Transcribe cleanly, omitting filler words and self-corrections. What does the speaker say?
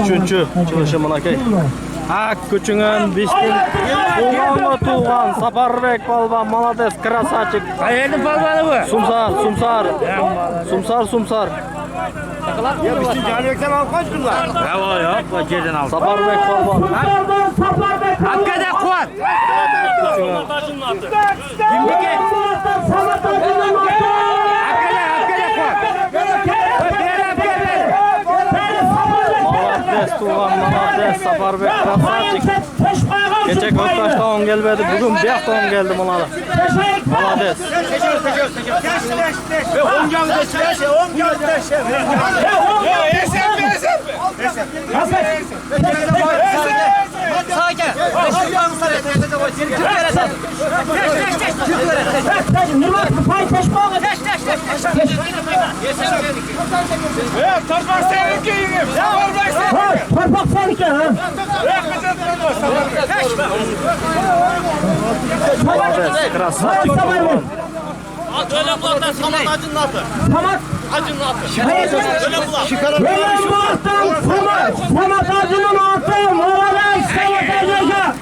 Üçüncü çıkışı mınakey. Ak küçüğün biştin tuğan Saparbek balban malades krasachik. Hayırlı balbanı bu. Sumsar. Ya bizim caniyekten al kaç gün var? Ne var ya? Bu geceden al. Saparbek balban. Hakikaten kuat. Kimdiki? Malades tuğan malades Saparbek krasachik. Geçek Öktaş'ta 10 gelmedi. Bugün bir hafta 10 geldi Malades. Malades. Ve 10 geldi. 10 geldi. Malades krasachik. Öyle bulattan samat acının atı. Samat. Acının atı. Öyle bulat. Böyle bulattan samat acının atı. Moralay samat acıca.